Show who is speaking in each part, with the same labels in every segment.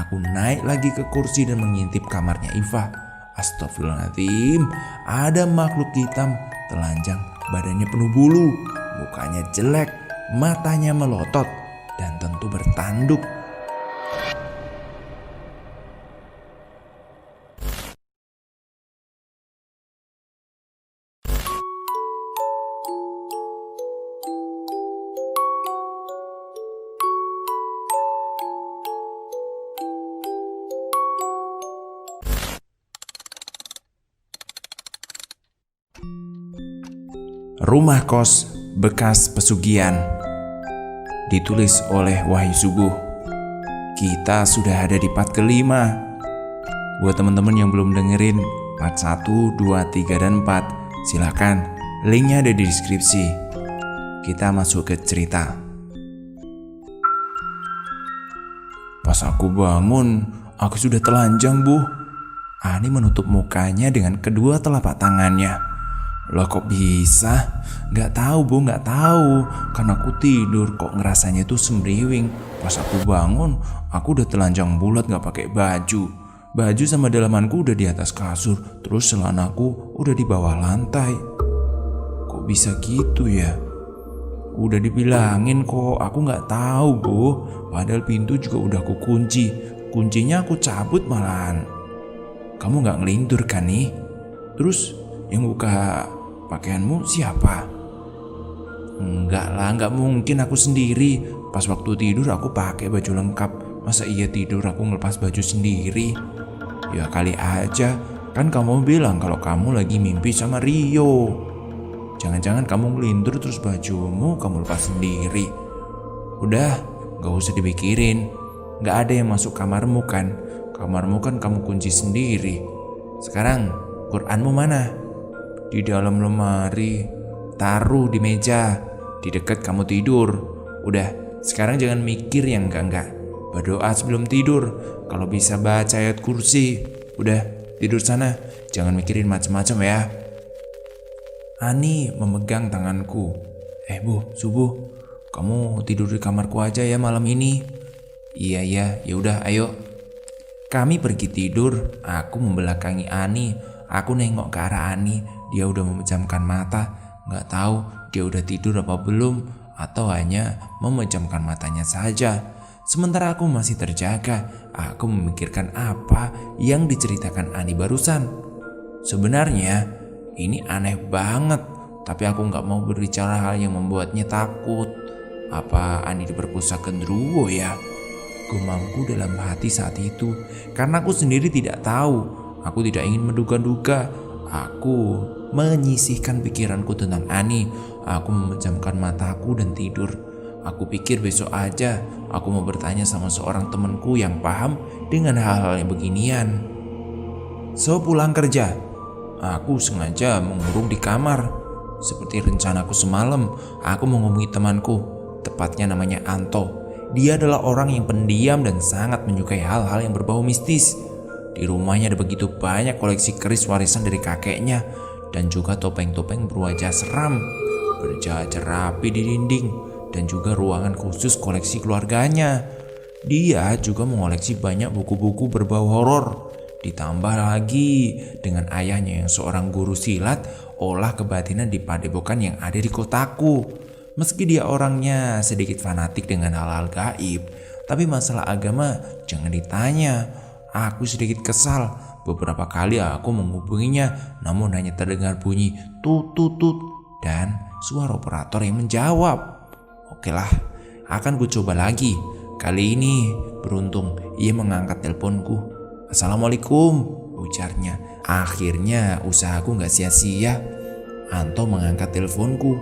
Speaker 1: Aku naik lagi ke kursi dan mengintip kamarnya Iva. Astagfirullahaladzim, ada makhluk hitam telanjang, badannya penuh bulu, mukanya jelek, matanya melotot, dan tentu bertanduk. Rumah kos bekas pesugihan. Ditulis oleh Wahyu Subuh. Kita sudah ada di part kelima. Buat teman-teman yang belum dengerin part 1, 2, 3, dan 4, silahkan, linknya ada di deskripsi. Kita masuk ke cerita. Pas aku bangun, aku sudah telanjang, Bu. Ani menutup mukanya dengan kedua telapak tangannya. Loh kok bisa? Gak tahu, Bu, gak tahu. Karena aku tidur kok ngerasanya itu semriwing. Pas aku bangun, aku udah telanjang bulat gak pakai baju. Baju sama dalamanku udah di atas kasur, terus celanaku udah di bawah lantai. Kok bisa gitu ya? Udah dibilangin kok, aku gak tahu, Bu. Padahal pintu juga udah aku kunci. Kuncinya aku cabut malahan. Kamu gak ngelindur kan nih? Terus yang buka pakaianmu siapa? Enggak lah, enggak mungkin aku sendiri. Pas waktu tidur aku pakai baju lengkap. Masa iya tidur aku ngelepas baju sendiri? Ya kali aja, kan kamu bilang kalau kamu lagi mimpi sama Rio. Jangan-jangan kamu ngelindur terus bajumu kamu lepas sendiri. Udah, gak usah dipikirin. Gak ada yang masuk kamarmu kan? Kamarmu kan kamu kunci sendiri. Sekarang Quranmu mana? Di dalam lemari, taruh di meja, di dekat kamu tidur. Udah, sekarang jangan mikir yang enggak-enggak. Berdoa sebelum tidur, kalau bisa baca ayat kursi. Udah, tidur sana, jangan mikirin macam-macam ya. Ani memegang tanganku. Bu, Subuh, kamu tidur di kamarku aja ya malam ini. Iya, ya udah, ayo. Kami pergi tidur, aku membelakangi Ani. Aku nengok ke arah Ani. Dia udah memejamkan mata. Gak tahu dia udah tidur apa belum, atau hanya memejamkan matanya saja. Sementara aku masih terjaga, aku memikirkan apa yang diceritakan Ani barusan. Sebenarnya ini aneh banget, tapi aku gak mau berbicara hal yang membuatnya takut. Apa Ani diperkosa genderuwo ya? Gumamku dalam hati saat itu, karena aku sendiri tidak tahu. Aku tidak ingin menduga-duga. Aku menyisihkan pikiranku tentang Ani. Aku memejamkan mataku dan tidur. Aku pikir besok aja aku mau bertanya sama seorang temanku yang paham dengan hal-hal yang beginian. Sepulang kerja, aku sengaja mengurung di kamar. Seperti rencanaku semalam, aku menghubungi temanku. Tepatnya namanya Anto. Dia adalah orang yang pendiam dan sangat menyukai hal-hal yang berbau mistis. Di rumahnya ada begitu banyak koleksi keris warisan dari kakeknya, dan juga topeng-topeng berwajah seram berjajar rapi di dinding, dan juga ruangan khusus koleksi keluarganya. Dia juga mengoleksi banyak buku-buku berbau horor. Ditambah lagi dengan ayahnya yang seorang guru silat olah kebatinan di padepokan yang ada di kotaku. Meski dia orangnya sedikit fanatik dengan hal-hal gaib, tapi masalah agama jangan ditanya. Aku sedikit kesal. Beberapa kali aku menghubunginya, namun hanya terdengar bunyi tut tut tut dan suara operator yang menjawab. Oke lah, akan ku coba lagi. Kali ini beruntung ia mengangkat teleponku. Assalamualaikum, ujarnya. Akhirnya usahaku gak sia-sia. Anto mengangkat teleponku.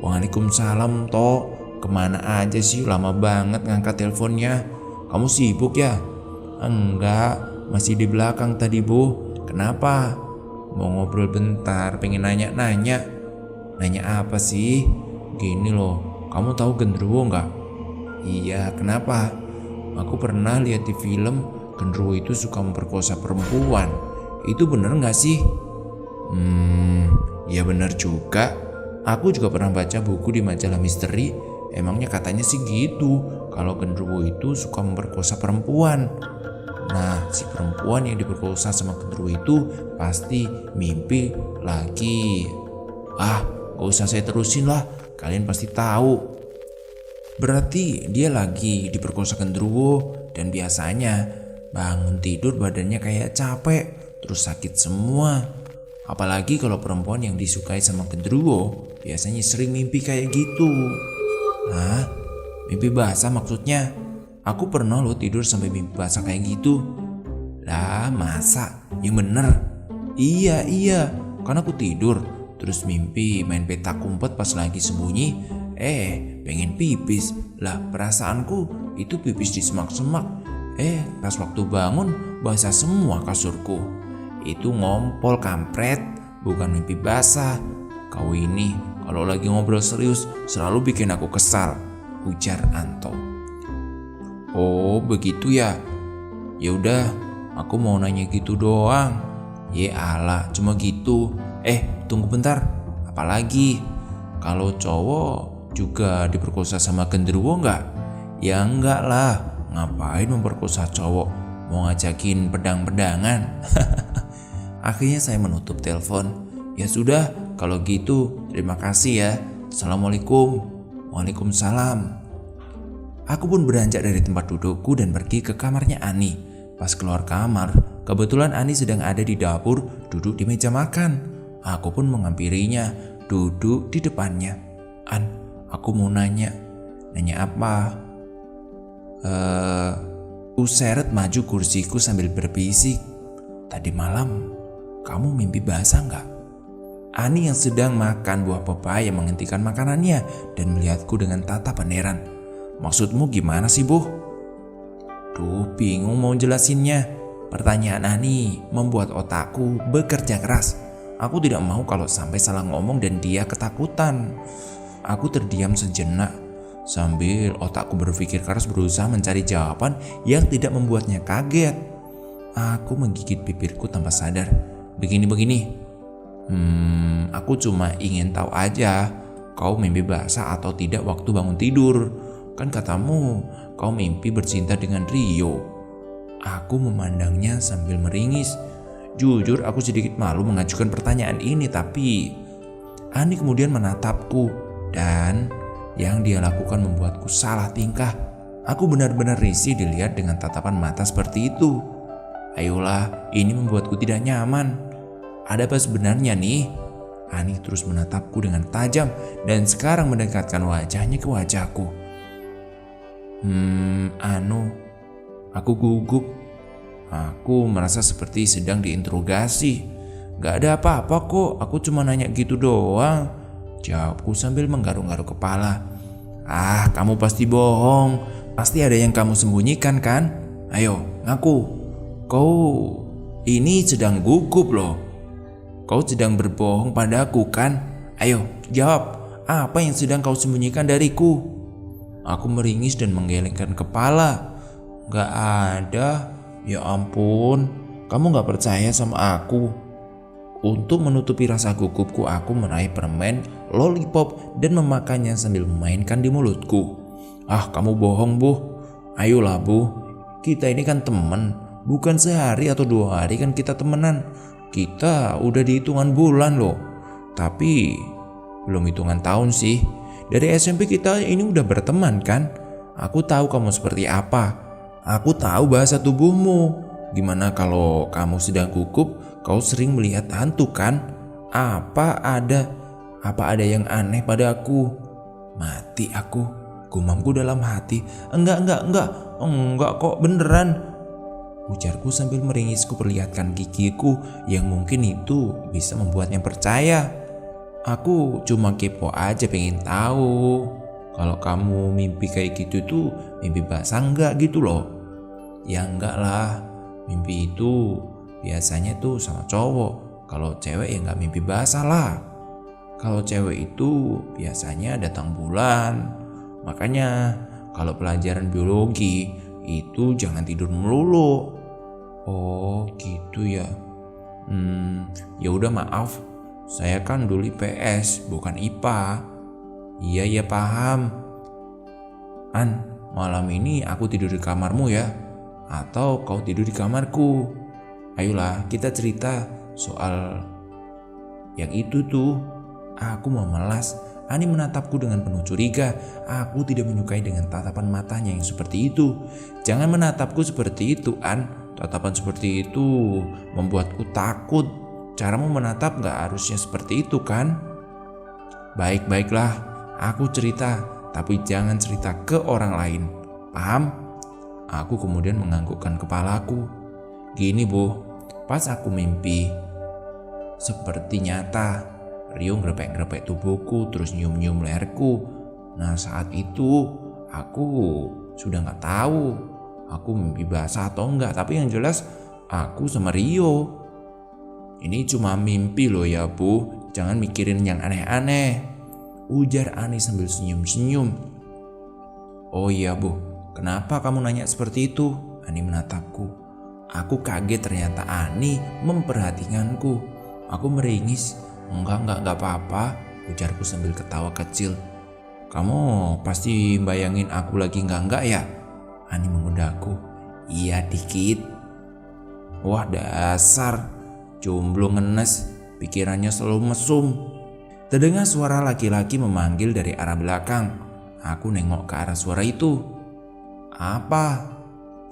Speaker 1: Waalaikumsalam, Tok. Kemana aja sih, lama banget ngangkat teleponnya. Kamu sibuk ya? Enggak, masih di belakang tadi, Bu. Kenapa? Mau ngobrol bentar, pengen nanya-nanya. Nanya apa sih? Gini loh, kamu tahu genderuwo nggak? Iya, kenapa? Aku pernah lihat di film genderuwo itu suka memperkosa perempuan. Itu bener nggak sih? Ya bener juga. Aku juga pernah baca buku di majalah misteri. Emangnya katanya sih gitu, kalau genderuwo itu suka memperkosa perempuan. Nah, si perempuan yang diperkosa sama genderuwo itu pasti mimpi lagi. Ah, gak usah saya terusin lah, kalian pasti tahu. Berarti dia lagi diperkosa genderuwo dan biasanya bangun tidur badannya kayak capek, terus sakit semua. Apalagi kalau perempuan yang disukai sama genderuwo biasanya sering mimpi kayak gitu. Hah? Mimpi basah maksudnya? Aku pernah loh tidur sampai mimpi basah kayak gitu. Lah masa? Yang bener? Iya, kan aku tidur terus mimpi main petak umpet pas lagi sembunyi. Pengen pipis. Lah perasaanku itu pipis di semak-semak. Pas waktu bangun basah semua kasurku. Itu ngompol kampret, bukan mimpi basah. Kau ini kalau lagi ngobrol serius selalu bikin aku kesal, ujar Anto. Oh begitu ya? Ya udah, aku mau nanya gitu doang. Ya alah, cuma gitu. Tunggu bentar. Apalagi? Kalau cowok juga diperkosa sama genderuwo nggak? Ya enggak lah. Ngapain memperkosa cowok? Mau ngajakin pedang-pedangan? Akhirnya saya menutup telepon. Ya sudah, kalau gitu terima kasih ya. Assalamualaikum. Waalaikumsalam. Aku pun beranjak dari tempat dudukku dan pergi ke kamarnya Ani. Pas keluar kamar, kebetulan Ani sedang ada di dapur duduk di meja makan. Aku pun menghampirinya, duduk di depannya. An, aku mau nanya. Nanya apa? Ku seret maju kursiku sambil berbisik. Tadi malam, kamu mimpi basah nggak? Ani yang sedang makan buah pepaya menghentikan makanannya dan melihatku dengan tatapan heran. Maksudmu gimana sih, Bu? Duh, bingung mau jelasinnya. Pertanyaan Ani membuat otakku bekerja keras. Aku tidak mau kalau sampai salah ngomong dan dia ketakutan. Aku terdiam sejenak sambil otakku berpikir keras berusaha mencari jawaban yang tidak membuatnya kaget. Aku menggigit bibirku tanpa sadar. Begini. Aku cuma ingin tahu aja, kau mimpi basah atau tidak waktu bangun tidur. Kan katamu kau mimpi bercinta dengan Rio. Aku memandangnya sambil meringis. Jujur aku sedikit malu mengajukan pertanyaan ini, tapi Ani kemudian menatapku dan yang dia lakukan membuatku salah tingkah. Aku benar-benar risih dilihat dengan tatapan mata seperti itu. Ayolah, ini membuatku tidak nyaman. Ada apa sebenarnya nih? Ani terus menatapku dengan tajam dan sekarang mendekatkan wajahnya ke wajahku. Aku gugup. Aku merasa seperti sedang diinterogasi. Gak ada apa-apa kok, aku cuma nanya gitu doang, jawabku sambil menggaruk-garuk kepala. Kamu pasti bohong. Pasti ada yang kamu sembunyikan kan? Ayo, ngaku. Kau ini sedang gugup loh. Kau sedang berbohong padaku kan? Ayo, jawab. Apa yang sedang kau sembunyikan dariku? Aku meringis dan menggelengkan kepala. Gak ada. Ya ampun, kamu gak percaya sama aku. Untuk menutupi rasa gugupku, aku meraih permen lollipop dan memakannya sambil memainkan di mulutku. Kamu bohong, Bu. Ayolah, Bu. Kita ini kan teman. Bukan sehari atau 2 hari kan kita temenan. Kita udah di hitungan bulan loh. Tapi belum hitungan tahun sih. Dari SMP kita ini udah berteman kan. Aku tahu kamu seperti apa. Aku tahu bahasa tubuhmu. Gimana kalau kamu sedang gugup, kau sering melihat hantu kan? Apa ada yang aneh padaku? Mati aku, gumamku dalam hati. Enggak kok, beneran. Ujarku sambil meringis. Perlihatkan gigiku yang mungkin itu bisa membuatnya percaya. Aku cuma kepo aja, pengen tahu kalau kamu mimpi kayak gitu tuh mimpi basah enggak gitu loh. Ya enggak lah, mimpi itu biasanya tuh sama cowok. Kalau cewek ya enggak mimpi basah lah. Kalau cewek itu biasanya datang bulan. Makanya kalau pelajaran biologi itu jangan tidur melulu. Oh gitu ya. Ya udah maaf. Saya kan dulu IPS bukan IPA. Iya paham. An, malam ini aku tidur di kamarmu ya. atau kau tidur di kamarku? Ayolah kita cerita soal yang itu tuh. Aku memelas. Ani menatapku dengan penuh curiga. Aku tidak menyukai dengan tatapan matanya yang seperti itu. Jangan menatapku seperti itu, An. Tatapan seperti itu membuatku takut. Caramu menatap gak harusnya seperti itu kan? Baik-baiklah, aku cerita, tapi jangan cerita ke orang lain. Paham? Aku kemudian menganggukkan kepalaku. Gini Bu, pas aku mimpi seperti nyata, Rio ngerepek-ngerepek tubuhku terus nyium-nyium leherku. Nah saat itu aku sudah gak tahu aku mimpi basah atau enggak, tapi yang jelas aku sama Rio. Ini cuma mimpi loh ya Bu, jangan mikirin yang aneh-aneh, ujar Ani sambil senyum-senyum. Oh iya Bu, kenapa kamu nanya seperti itu? Ani menatapku. Aku kaget ternyata Ani memperhatikanku. Aku meringis. Enggak apa-apa, ujarku sambil ketawa kecil. Kamu pasti bayangin aku lagi enggak ya? Ani menggodaku. Iya dikit. Wah dasar, jomblo ngenes, pikirannya selalu mesum. Terdengar suara laki-laki memanggil dari arah belakang. Aku nengok ke arah suara itu. Apa?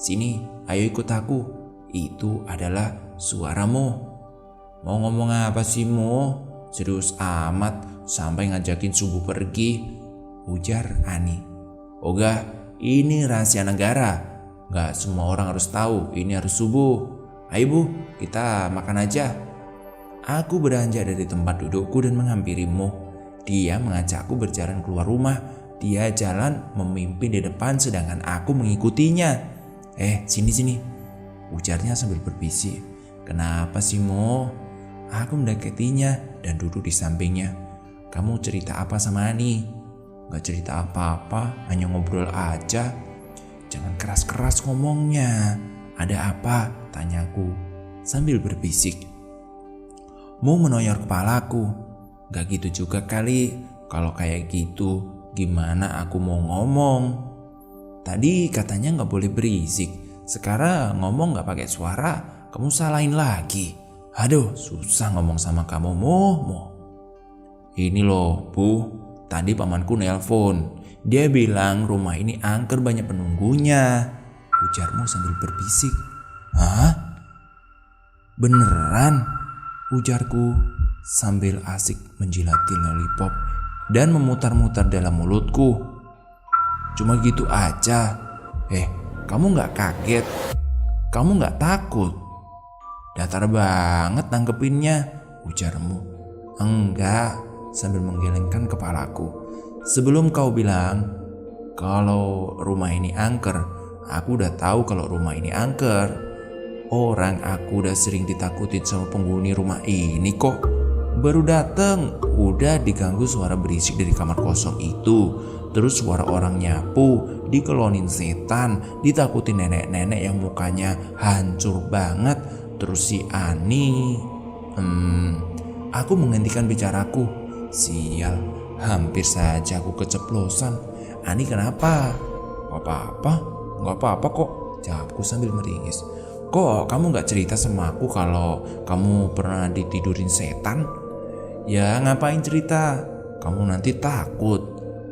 Speaker 1: Sini, ayo ikut aku. Itu adalah suaramu. Mau ngomong apa sih Mo? Serius amat sampai ngajakin Subuh pergi, ujar Ani. Oga, ini rahasia negara. Gak semua orang harus tahu, ini harus Subuh. Ayo Bu, kita makan aja. Aku beranjak dari tempat dudukku dan menghampiri Mo. Dia mengajakku berjalan keluar rumah. Dia jalan memimpin di depan sedangkan aku mengikutinya. Sini, ujarnya sambil berbisik. Kenapa sih Mo? Aku mendekatinya dan duduk di sampingnya. Kamu cerita apa sama Ani? Gak cerita apa-apa, hanya ngobrol aja. Jangan keras-keras ngomongnya. Ada apa? Tanyaku sambil berbisik. Mo menoyor kepalaku. Gak gitu juga kali. Kalau kayak gitu, gimana aku mau ngomong? Tadi katanya gak boleh berisik. Sekarang ngomong gak pakai suara, kamu salahin lagi. Aduh, susah ngomong sama kamu, Mo. Ini loh, Bu. Tadi pamanku nelpon. Dia bilang rumah ini angker banyak penunggunya, ujarmu sambil berbisik. Hah? Beneran? Ujarku sambil asik menjilati lollipop dan memutar-mutar dalam mulutku. Cuma gitu aja. Kamu gak kaget? Kamu gak takut? Datar banget nanggepinnya, ujarmu. Enggak, sambil menggelengkan kepalaku. Sebelum kau bilang kalau rumah ini angker, aku udah tahu kalau rumah ini angker. Orang aku udah sering ditakutin sama penghuni rumah ini kok. Baru dateng, udah diganggu suara berisik dari kamar kosong itu. Terus suara orang nyapu, dikelonin setan, ditakutin nenek-nenek yang mukanya hancur banget. Terus si Ani. Aku menghentikan bicaraku. Sial, hampir saja aku keceplosan. Ani kenapa? Gak apa-apa kok, jawabku sambil meringis. Kok kamu gak cerita sama aku kalau kamu pernah ditidurin setan? Ya ngapain cerita? Kamu nanti takut.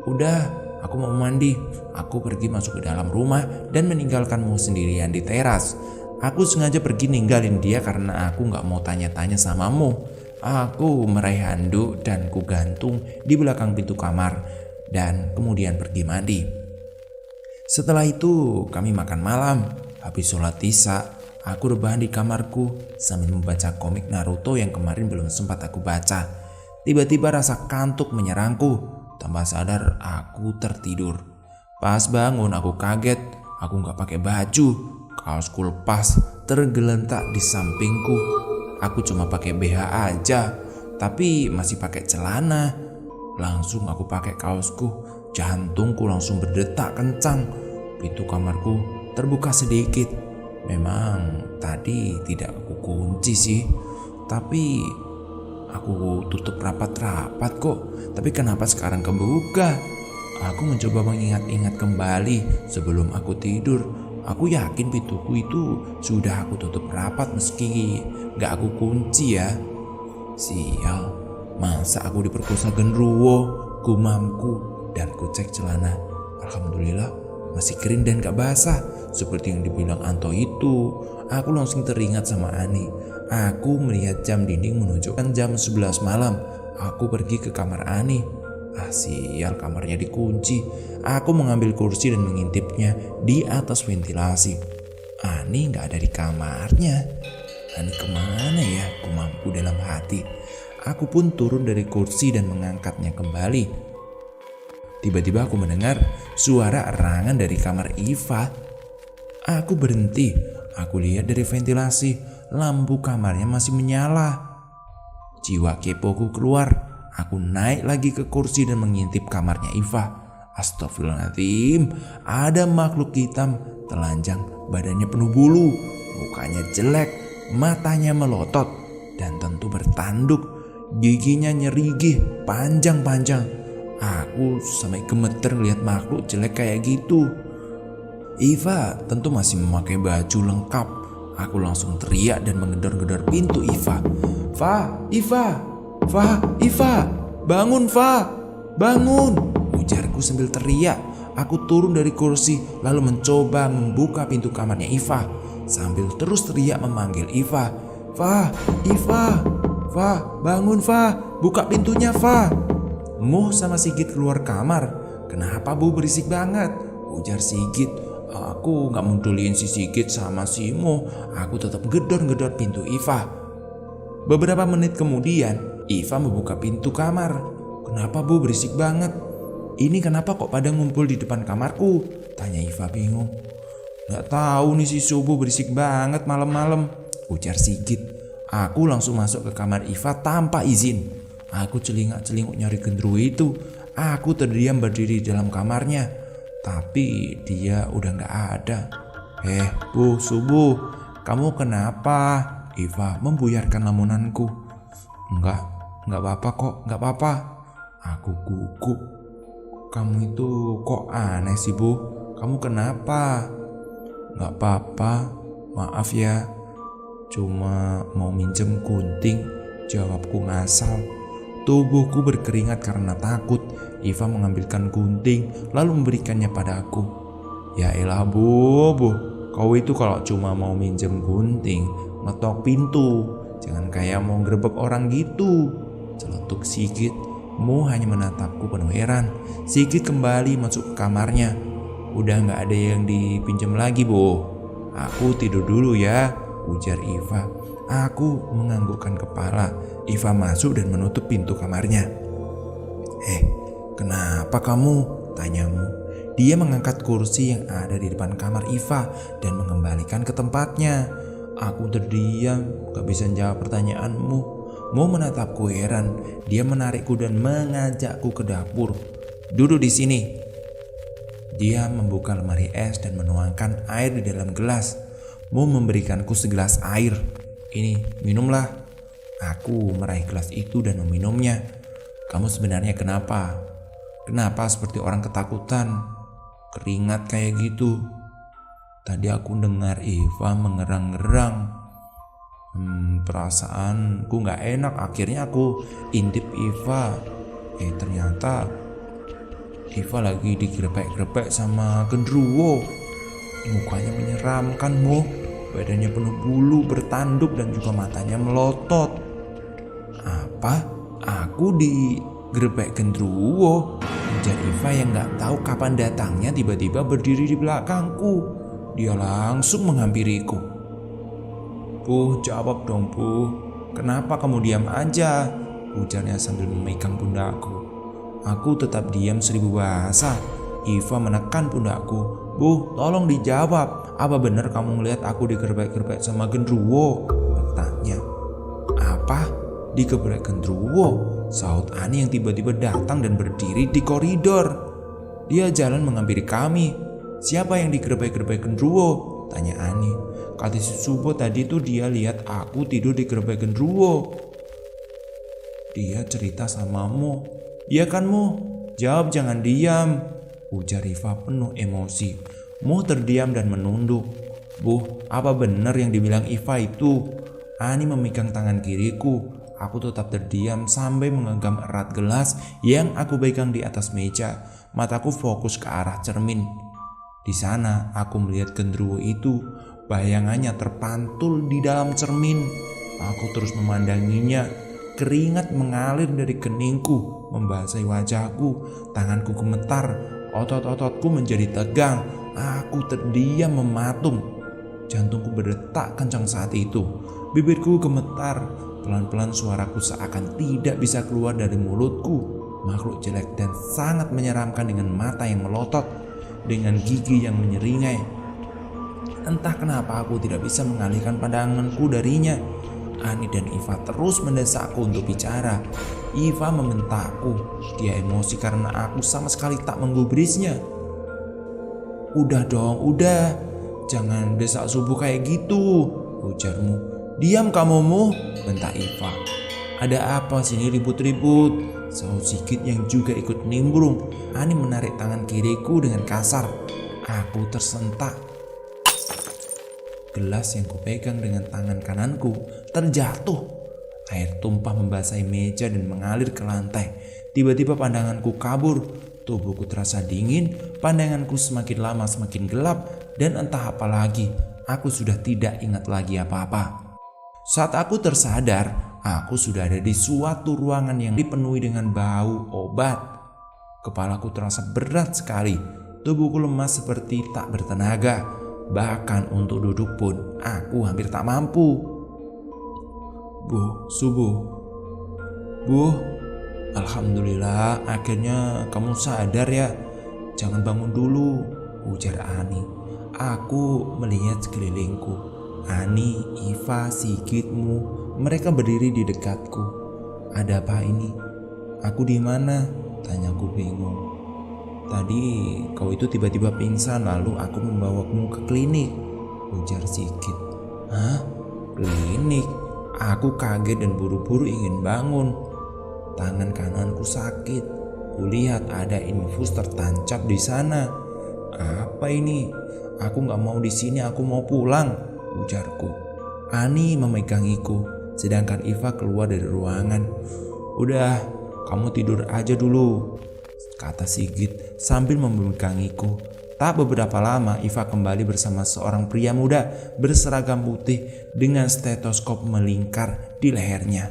Speaker 1: Udah, aku mau mandi. Aku pergi masuk ke dalam rumah dan meninggalkanmu sendirian di teras. Aku sengaja pergi ninggalin dia karena aku gak mau tanya-tanya samamu. Aku meraih handuk dan ku gantung di belakang pintu kamar dan kemudian pergi mandi. Setelah itu kami makan malam. Habis sholat isya, aku rebahan di kamarku sambil membaca komik Naruto yang kemarin belum sempat aku baca. Tiba-tiba rasa kantuk menyerangku. Tanpa sadar aku tertidur. Pas bangun aku kaget. Aku gak pakai baju. Kaosku lepas tergeletak di sampingku. Aku cuma pakai BH aja, tapi masih pakai celana. Langsung aku pakai kaosku. Jantungku langsung berdetak kencang. Pintu kamarku terbuka sedikit. Memang tadi tidak aku kunci sih, tapi aku tutup rapat-rapat kok. Tapi kenapa sekarang kebuka? Aku mencoba mengingat-ingat kembali sebelum aku tidur. Aku yakin pintuku itu sudah aku tutup rapat meski gak aku kunci ya. Sial, masa aku diperkosa genderuwo, gumamku, dan ku cek celana. Alhamdulillah masih kering dan gak basah seperti yang dibilang Anto itu. Aku langsung teringat sama Ani. Aku melihat jam dinding menunjukkan jam 11 malam. Aku pergi ke kamar Ani. Sial, kamarnya dikunci. Aku mengambil kursi dan mengintipnya di atas ventilasi. Ani gak ada di kamarnya. Ani kemana ya? Gumamku dalam hati. Aku pun turun dari kursi dan mengangkatnya kembali. Tiba-tiba aku mendengar suara erangan dari kamar Iva. Aku berhenti. Aku lihat dari ventilasi, lampu kamarnya masih menyala. Jiwa kepoku keluar. Aku naik lagi ke kursi dan mengintip kamarnya Iva. Astagfirullahaladzim, ada makhluk hitam telanjang, badannya penuh bulu, mukanya jelek, matanya melotot, dan tentu bertanduk. Giginya nyerigih, panjang-panjang. Aku sampai gemeter lihat makhluk jelek kayak gitu. Iva tentu masih memakai baju lengkap. Aku langsung teriak dan menggedor-gedor pintu Iva. Iva, bangun Va, bangun, ujarku sambil teriak. Aku turun dari kursi lalu mencoba membuka pintu kamarnya Iva sambil terus teriak memanggil Iva. Va, bangun Va, buka pintunya Va. Mo sama Sigit keluar kamar. Kenapa Bu berisik banget? Ujar Sigit. Aku gak munculin si Sigit sama si Mo. Aku tetap gedor-gedor pintu Iva. Beberapa menit kemudian Iva membuka pintu kamar. Kenapa Bu berisik banget? Ini kenapa kok pada ngumpul di depan kamarku? Tanya Iva bingung. Gak tahu nih si subuh berisik banget malam-malam, ujar Sigit. Aku langsung masuk ke kamar Iva tanpa izin. Aku celingak-celinguk nyari genderuwo itu. Aku terdiam berdiri di dalam kamarnya, tapi dia udah gak ada. Bu subuh, kamu kenapa? Iva membuyarkan lamunanku. Enggak apa-apa kok, enggak apa-apa. Aku gugup. Kamu itu kok aneh sih Bu? Kamu kenapa? Enggak apa-apa, maaf ya. Cuma mau minjem gunting, jawabku ngasal. Tubuhku berkeringat karena takut. Iva mengambilkan gunting lalu memberikannya padaku. Ya elah Bu, kau itu kalau cuma mau minjem gunting, ngetok pintu, jangan kayak mau grebek orang gitu, celetuk Sigit. Mo hanya menatapku penuh heran. Sigit kembali masuk ke kamarnya. Udah gak ada yang dipinjam lagi Bu, aku tidur dulu ya, ujar Iva. Aku menganggukkan kepala. Iva masuk dan menutup pintu kamarnya. Kenapa kamu? Tanyamu. Dia mengangkat kursi yang ada di depan kamar Iva dan mengembalikan ke tempatnya. Aku terdiam, gak bisa jawab pertanyaanmu. Mo menatapku heran. Dia menarikku dan mengajakku ke dapur. Duduk di sini. Dia membuka lemari es dan menuangkan air di dalam gelas. Mo memberikanku segelas air. Ini, minumlah. Aku meraih gelas itu dan meminumnya. Kamu sebenarnya kenapa? Kenapa seperti orang ketakutan? Keringat kayak gitu. Tadi aku dengar Iva mengerang-ngerang. Perasaanku gak enak. Akhirnya aku intip Iva. Ternyata Iva lagi digrebek-grebek sama genderuwo. Mukanya menyeramkan Mo. Badannya penuh bulu, bertanduk dan juga matanya melotot. Apa? Aku digrebek genderuwo? Ujar Iva yang gak tahu kapan datangnya tiba-tiba berdiri di belakangku. Dia langsung menghampiriku. Bu, jawab dong Bu. Kenapa kamu diam aja? Ujarnya sambil memegang pundakku. Aku tetap diam 1000 bahasa. Iva menekan pundakku. Bu, tolong dijawab. Apa benar kamu ngeliat aku digerbek-gerbek sama genderuwo? Bertanya. Apa? Digerbek genderuwo? Sahut Ani yang tiba-tiba datang dan berdiri di koridor. Dia jalan menghampiri kami. Siapa yang digerbek-gerbek genderuwo? Tanya Ani. Kata si Subo tadi tuh dia lihat aku tidur di gerbek genderuwo. Dia cerita sama Mo. Iya kan Mo? Jawab, jangan diam, ujar Iva penuh emosi. Mo terdiam dan menunduk. Bu, apa benar yang dibilang Iva itu? Ani memegang tangan kiriku. Aku tetap terdiam sambil menggenggam erat gelas yang aku pegang di atas meja. Mataku fokus ke arah cermin. Di sana aku melihat genderuwo itu. Bayangannya terpantul di dalam cermin. Aku terus memandanginya. Keringat mengalir dari keningku, membasahi wajahku. Tanganku gemetar, otot-ototku menjadi tegang. Aku terdiam mematung. Jantungku berdetak kencang saat itu. Bibirku gemetar. Pelan-pelan suaraku seakan tidak bisa keluar dari mulutku. Makhluk jelek dan sangat menyeramkan dengan mata yang melotot, dengan gigi yang menyeringai. Entah kenapa aku tidak bisa mengalihkan pandanganku darinya. Ani dan Iva terus mendesakku untuk bicara. Iva membentakku. Dia emosi karena aku sama sekali tak menggubrisnya. Udah dong, udah. Jangan desak subuh kayak gitu, ujarmu. Diam kamu, Mu, bentak Iva. Ada apa sini ribut-ribut? Sahut Sigit yang juga ikut nimbrung. Ani menarik tangan kiriku dengan kasar. Aku tersentak. Gelas yang kupegang dengan tangan kananku terjatuh. Air tumpah membasahi meja dan mengalir ke lantai. Tiba-tiba pandanganku kabur. Tubuhku terasa dingin. Pandanganku semakin lama semakin gelap. Dan entah apa lagi. Aku sudah tidak ingat lagi apa-apa. Saat aku tersadar, aku sudah ada di suatu ruangan yang dipenuhi dengan bau obat. Kepalaku terasa berat sekali. Tubuhku lemas seperti tak bertenaga. Bahkan untuk duduk pun aku hampir tak mampu. Bu, subuh. Bu, alhamdulillah akhirnya kamu sadar ya. Jangan bangun dulu, ujar Ani. Aku melihat sekelilingku. Ani, Iva, Sigitmu, mereka berdiri di dekatku. Ada apa ini? Aku di mana? Tanyaku bingung. Tadi kau itu tiba-tiba pingsan lalu aku membawamu ke klinik, ujar Sigit. Hah? Klinik? Aku kaget dan buru-buru ingin bangun. Tangan kananku sakit. Kulihat ada infus tertancap di sana. Apa ini? Aku gak mau di sini, aku mau pulang, ujarku. Ani memegangiku, sedangkan Iva keluar dari ruangan. Udah, kamu tidur aja dulu, kata Sigit sambil memegangiku. Tak beberapa lama Iva kembali bersama seorang pria muda berseragam putih dengan stetoskop melingkar di lehernya.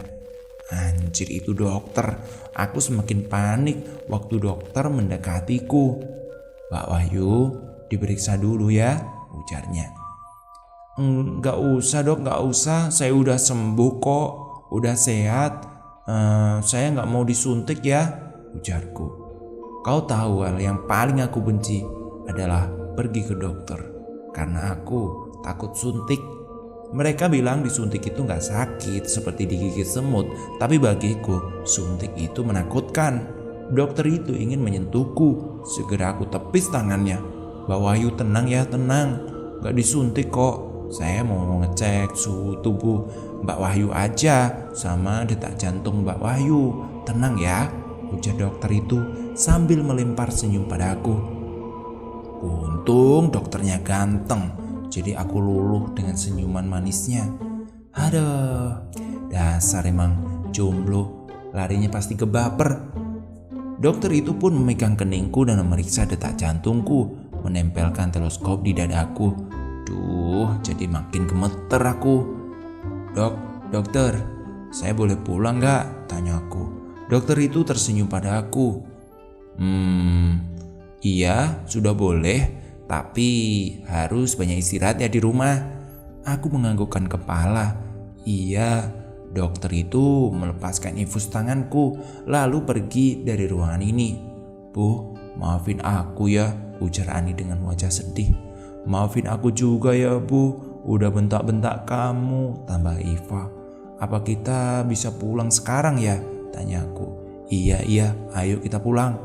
Speaker 1: Anjir, itu dokter. Aku semakin panik waktu dokter mendekatiku. Pak Wahyu, diperiksa dulu ya, ujarnya. Gak usah dok, gak usah. Saya udah sembuh kok, udah sehat. Saya gak mau disuntik ya, ujarku. Kau tahu hal yang paling aku benci adalah pergi ke dokter karena aku takut suntik. Mereka bilang disuntik itu gak sakit seperti digigit semut, tapi bagiku suntik itu menakutkan. Dokter itu ingin menyentuhku. Segera aku tepis tangannya. Mbak Wahyu, tenang ya, tenang. Gak disuntik kok. Saya mau ngecek suhu tubuh Mbak Wahyu aja sama detak jantung Mbak Wahyu. Tenang ya, ujar dokter itu sambil melempar senyum padaku. Untung dokternya ganteng, jadi aku luluh dengan senyuman manisnya. Aduh, dasar emang jomblo, larinya pasti kebaper. Dokter itu pun memegang keningku dan memeriksa detak jantungku, menempelkan teleskop di dadaku. Duh, jadi makin gemeter aku. Dokter, saya boleh pulang gak? Tanyaku. Dokter itu tersenyum padaku. Iya, sudah boleh, tapi harus banyak istirahat ya di rumah. Aku menganggukkan kepala. Iya. Dokter itu melepaskan infus tanganku lalu pergi dari ruangan ini. Bu, maafin aku ya, ujar Ani dengan wajah sedih. Maafin aku juga ya Bu, udah bentak-bentak kamu, tambah Iva. Apa kita bisa pulang sekarang ya? Tanyaku. Iya, ayo kita pulang.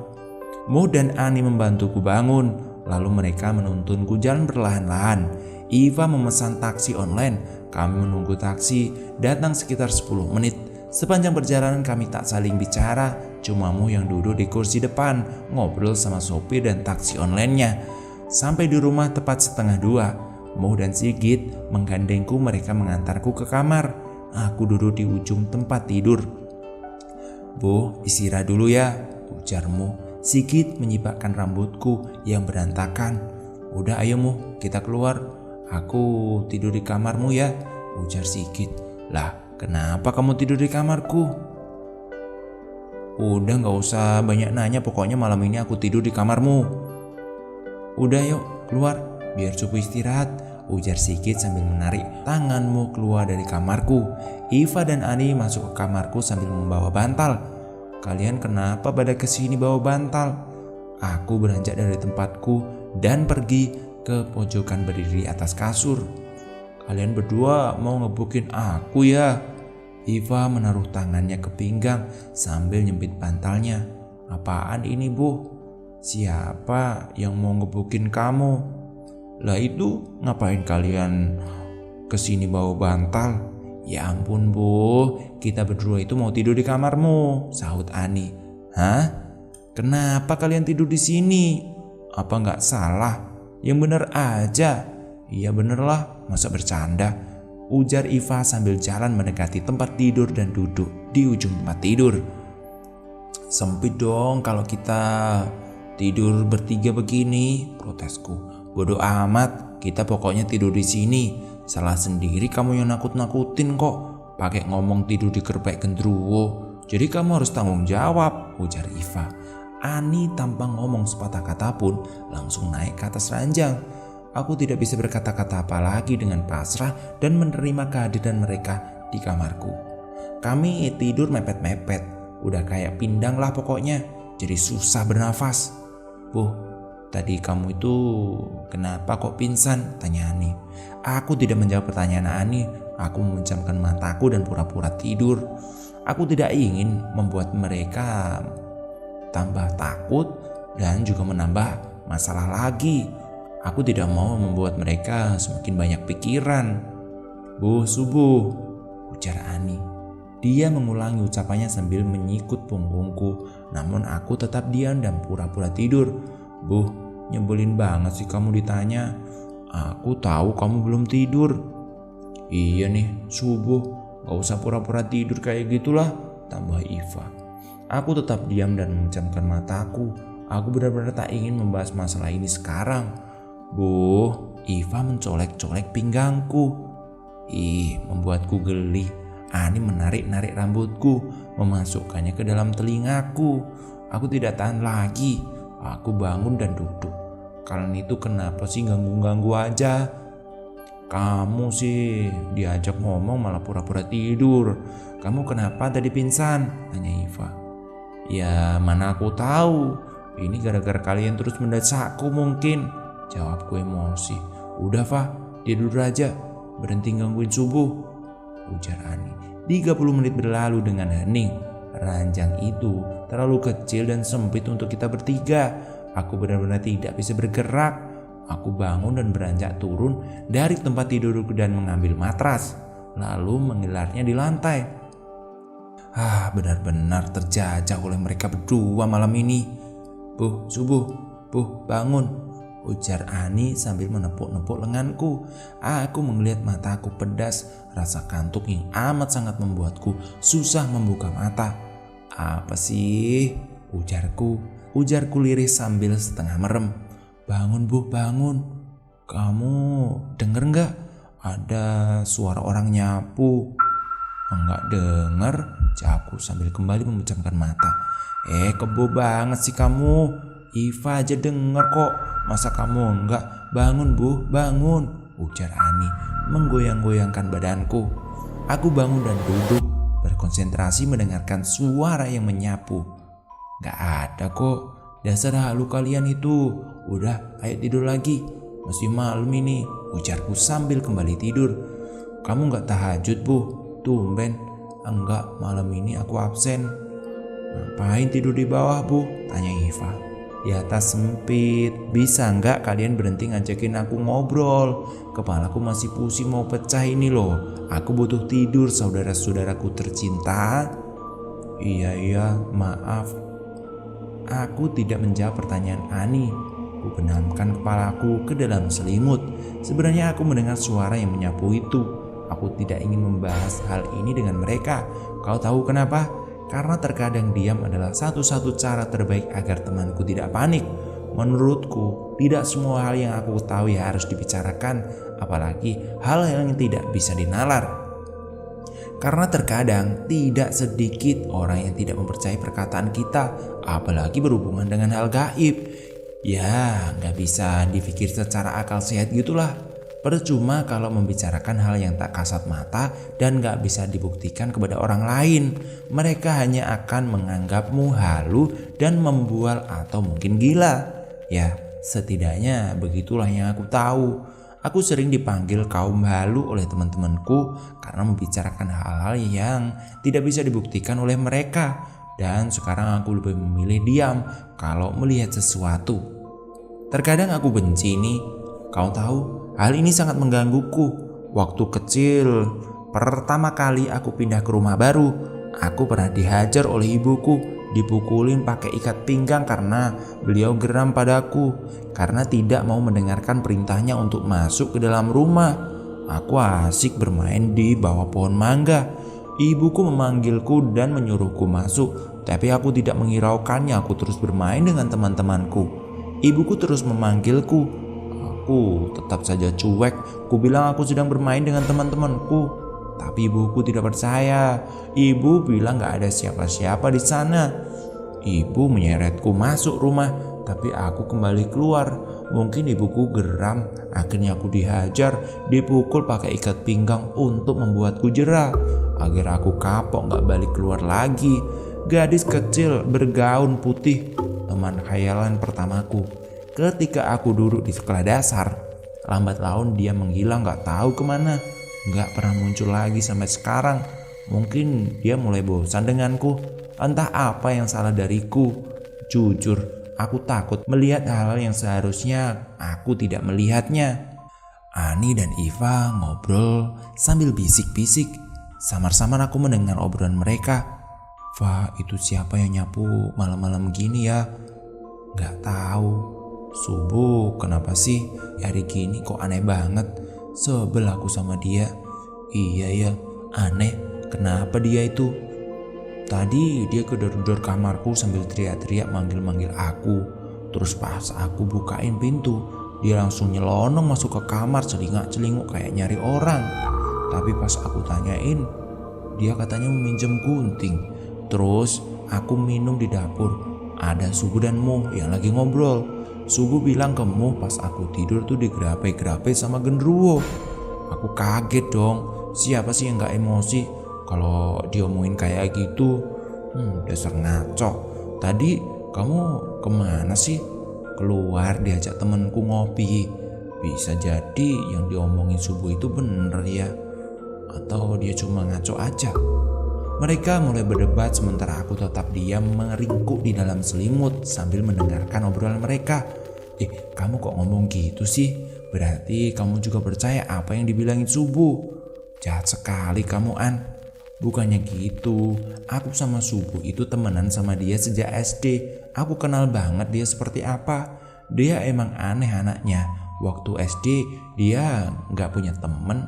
Speaker 1: Mo dan Ani membantuku bangun, lalu mereka menuntunku jalan perlahan-lahan. Iva memesan taksi online. Kami menunggu taksi datang sekitar 10 menit. Sepanjang perjalanan kami tak saling bicara. Cuma Mo yang duduk di kursi depan ngobrol sama sopir dan taksi online-nya. Sampai di rumah tepat 1:30. Mo dan Sigit menggandengku, mereka mengantarku ke kamar. Aku duduk di ujung tempat tidur. "Bu, istirahat dulu ya," ujar Mo. Sigit menyibakkan rambutku yang berantakan. "Udah ayo Mo, kita keluar. Aku tidur di kamarmu ya," ujar Sigit. "Lah, kenapa kamu tidur di kamarku?" "Udah gak usah banyak nanya, pokoknya malam ini aku tidur di kamarmu." "Udah yuk keluar, biar cukup istirahat," ujar Sigit sambil menarik tanganmu keluar dari kamarku. Iva dan Ani masuk ke kamarku sambil membawa bantal. "Kalian kenapa pada kesini bawa bantal?" Aku beranjak dari tempatku dan pergi ke pojokan berdiri atas kasur. "Kalian berdua mau ngebukin aku ya?" Iva menaruh tangannya ke pinggang sambil nyempit bantalnya. "Apaan ini, Bu? Siapa yang mau ngebukin kamu?" "Lah itu ngapain kalian kesini bawa bantal?" "Ya ampun Bu, kita berdua itu mau tidur di kamarmu," sahut Ani. "Hah? Kenapa kalian tidur di sini? Apa nggak salah? Yang bener aja." "Iya bener lah, masa bercanda," ujar Iva sambil jalan mendekati tempat tidur dan duduk di ujung tempat tidur. "Sempit dong kalau kita tidur bertiga begini," protesku. "Bodoh amat, kita pokoknya tidur di sini. Salah sendiri kamu yang nakut-nakutin kok. Pakai ngomong tidur di kerpek gendruwo. Jadi kamu harus tanggung jawab," ujar Iva. Ani tanpa ngomong sepatah kata pun langsung naik ke atas ranjang. Aku tidak bisa berkata-kata apa lagi dengan pasrah dan menerima kehadiran mereka di kamarku. Kami tidur mepet-mepet, udah kayak pindang lah pokoknya, jadi susah bernafas. "Bu, tadi kamu itu kenapa kok pingsan?" tanya Ani. Aku tidak menjawab pertanyaan Ani. Aku memejamkan mataku dan pura-pura tidur. Aku tidak ingin membuat mereka tambah takut dan juga menambah masalah lagi. Aku tidak mau membuat mereka semakin banyak pikiran. "Bu, subuh," ujar Ani. Dia mengulangi ucapannya sambil menyikut punggungku, namun aku tetap diam dan pura-pura tidur. "Bu, nyebelin banget sih kamu ditanya. Aku tahu kamu belum tidur." "Iya nih, subuh, gak usah pura-pura tidur kayak gitulah," tambah Iva. Aku tetap diam dan memejamkan mataku. Aku benar-benar tak ingin membahas masalah ini sekarang. "Bu," Iva mencolek-colek pinggangku. Membuatku geli. Ani menarik-narik rambutku, memasukkannya ke dalam telingaku. Aku tidak tahan lagi. Aku bangun dan duduk. "Kalian itu kenapa sih ganggu-ganggu aja? Kamu sih diajak ngomong malah pura-pura tidur. Kamu kenapa tadi pingsan?" tanya Iva. "Ya mana aku tahu. Ini gara-gara kalian terus mendesakku mungkin," jawabku emosi. "Udah Fa, tidur aja, berhenti gangguin subuh," ujar Ani. 30 menit berlalu dengan hening. Ranjang itu terlalu kecil dan sempit untuk kita bertiga. Aku benar-benar tidak bisa bergerak. Aku bangun dan beranjak turun dari tempat tidurku dan mengambil matras, lalu menggelarnya di lantai. Benar-benar terjajah oleh mereka berdua malam ini. "Bu, subuh, Bu, bangun," ujar Ani sambil menepuk-nepuk lenganku. Aku melihat mataku pedas, rasa kantuk yang amat sangat membuatku susah membuka mata. "Apa sih?" ujarku lirih sambil setengah merem. "Bangun Bu, bangun. Kamu denger gak? Ada suara orang nyapu." "Enggak denger," jawabku sambil kembali memejamkan mata. Kebo banget sih kamu. Iva aja denger kok, masa kamu enggak? "Bangun Bu, bangun," ujar Ani menggoyang-goyangkan badanku. Aku bangun dan duduk, berkonsentrasi mendengarkan suara yang menyapu. "Gak ada kok, dasar halu kalian itu. Udah, ayo tidur lagi, masih malam ini," ujarku sambil kembali tidur. "Kamu gak tahajud Bu? Tumben." "Enggak, malam ini aku absen." "Ngapain tidur di bawah Bu?" tanya Iva. "Di atas sempit, bisa nggak kalian berhenti ngajakin aku ngobrol? Kepalaku masih pusing mau pecah ini loh. Aku butuh tidur saudara-saudaraku tercinta." Iya, maaf." Aku tidak menjawab pertanyaan Ani. Aku benamkan kepalaku ke dalam selimut. Sebenarnya aku mendengar suara yang menyapu itu. Aku tidak ingin membahas hal ini dengan mereka. Kau tahu kenapa? Karena terkadang diam adalah satu-satu cara terbaik agar temanku tidak panik. Menurutku, tidak semua hal yang aku ketahui harus dibicarakan, apalagi hal yang tidak bisa dinalar. Karena terkadang tidak sedikit orang yang tidak mempercayai perkataan kita, apalagi berhubungan dengan hal gaib. Ya, gak bisa dipikir secara akal sehat gitulah. Percuma kalau membicarakan hal yang tak kasat mata dan gak bisa dibuktikan kepada orang lain. Mereka hanya akan menganggapmu halu dan membual atau mungkin gila. Ya, setidaknya begitulah yang aku tahu. Aku sering dipanggil kaum halu oleh teman-temanku karena membicarakan hal-hal yang tidak bisa dibuktikan oleh mereka. Dan sekarang aku lebih memilih diam kalau melihat sesuatu. Terkadang aku benci nih. Kau tahu, hal ini sangat menggangguku. Waktu kecil, pertama kali aku pindah ke rumah baru, aku pernah dihajar oleh ibuku. Dipukulin pakai ikat pinggang karena beliau geram padaku karena tidak mau mendengarkan perintahnya untuk masuk ke dalam rumah. Aku asik bermain di bawah pohon mangga. Ibuku memanggilku dan menyuruhku masuk, tapi aku tidak menghiraukannya. Aku terus bermain dengan teman-temanku. Ibuku terus memanggilku. Aku tetap saja cuek. Ku bilang aku sedang bermain dengan teman-temanku. Tapi ibuku tidak percaya. Ibu bilang gak ada siapa-siapa di sana. Ibu menyeretku masuk rumah, tapi aku kembali keluar. Mungkin ibuku geram. Akhirnya aku dihajar, dipukul pakai ikat pinggang untuk membuatku jera agar aku kapok gak balik keluar lagi. Gadis kecil bergaun putih, teman khayalan pertamaku. Ketika aku duduk di sekolah dasar, lambat laun dia menghilang gak tahu kemana. Gak pernah muncul lagi sampai sekarang. Mungkin dia mulai bosan denganku. Entah apa yang salah dariku. Jujur, aku takut melihat hal yang seharusnya aku tidak melihatnya. Ani dan Iva ngobrol sambil bisik-bisik. Samar-samar aku mendengar obrolan mereka. "Va, itu siapa yang nyapu malam-malam gini ya?" "Gak tahu." "Subuh, kenapa sih hari gini kok aneh banget?" Sebel aku sama dia. "Iya ya, aneh. Kenapa dia itu?" "Tadi dia gedor-gedor kamarku sambil teriak-teriak manggil-manggil aku. Terus pas aku bukain pintu, dia langsung nyelonong masuk ke kamar celingak-celinguk kayak nyari orang. Tapi pas aku tanyain, dia katanya meminjam gunting. Terus aku minum di dapur. Ada Sugu dan Mo yang lagi ngobrol. Sugu bilang ke Mo pas aku tidur tuh digerape-gerape sama genderuwo. Aku kaget dong. Siapa sih yang gak emosi kalau diomongin kayak gitu? Dasar ngaco. Tadi kamu kemana sih? Keluar diajak temenku ngopi. Bisa jadi yang diomongin Subuh itu bener ya, atau dia cuma ngaco aja. Mereka mulai berdebat sementara aku tetap diam meringkuk di dalam selimut sambil mendengarkan obrolan mereka. Kamu kok ngomong gitu sih? Berarti kamu juga percaya apa yang dibilangin Subuh? Jahat sekali kamu, An. Bukannya gitu. Aku sama Subuh itu temenan sama dia sejak SD. Aku kenal banget dia seperti apa. Dia emang aneh anaknya. Waktu SD dia gak punya temen.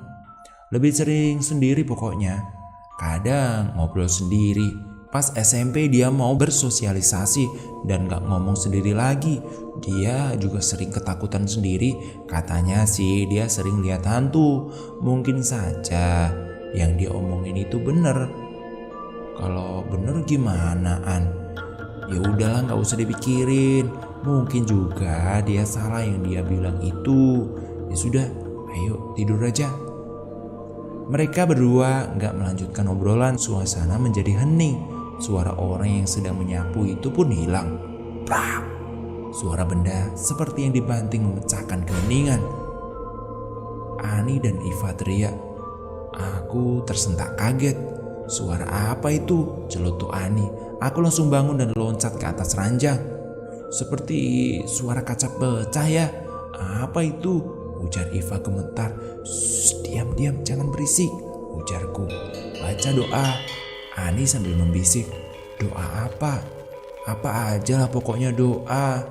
Speaker 1: Lebih sering sendiri pokoknya. Kadang ngobrol sendiri. Pas SMP dia mau bersosialisasi dan gak ngomong sendiri lagi. Dia juga sering ketakutan sendiri. Katanya sih dia sering lihat hantu. Mungkin saja yang dia omongin itu bener. Kalau bener gimana, An? Ya udahlah, gak usah dipikirin. Mungkin juga dia salah yang dia bilang itu. Ya sudah, ayo tidur aja. Mereka berdua gak melanjutkan obrolan. Suasana menjadi hening. Suara orang yang sedang menyapu itu pun hilang. Prak! Suara benda seperti yang dibanting memecahkan keheningan. Ani dan Iva teriak. Aku tersentak kaget. Suara apa itu? Celutuk Ani. Aku langsung bangun dan loncat ke atas ranjang. Seperti suara kaca pecah ya. Apa itu? Ujar Iva gemetar. Diam, jangan berisik, ujarku. Baca doa. Ani sambil membisik. Doa apa? Apa aja lah pokoknya doa.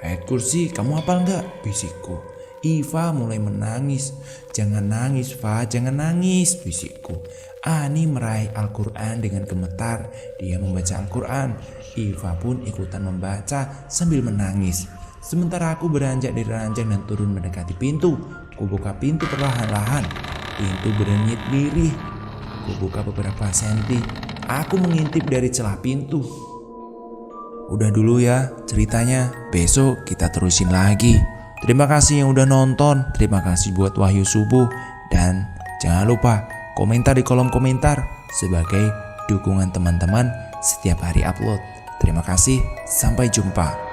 Speaker 1: Ayat kursi kamu hafal nggak? Bisikku. Iva mulai menangis. Jangan nangis, Va, jangan nangis, bisikku. Ani meraih Al-Quran dengan gemetar. Dia membaca Al-Quran. Iva pun ikutan membaca sambil menangis. Sementara aku beranjak dari ranjang dan turun mendekati pintu. Kubuka pintu perlahan-lahan. Pintu berdenyit lirih. Kubuka beberapa senti. Aku mengintip dari celah pintu. Udah dulu ya ceritanya. Besok kita terusin lagi. Terima kasih yang udah nonton. Terima kasih buat Wahyu Subuh. Dan jangan lupa komentar di kolom komentar sebagai dukungan teman-teman setiap hari upload. Terima kasih. Sampai jumpa.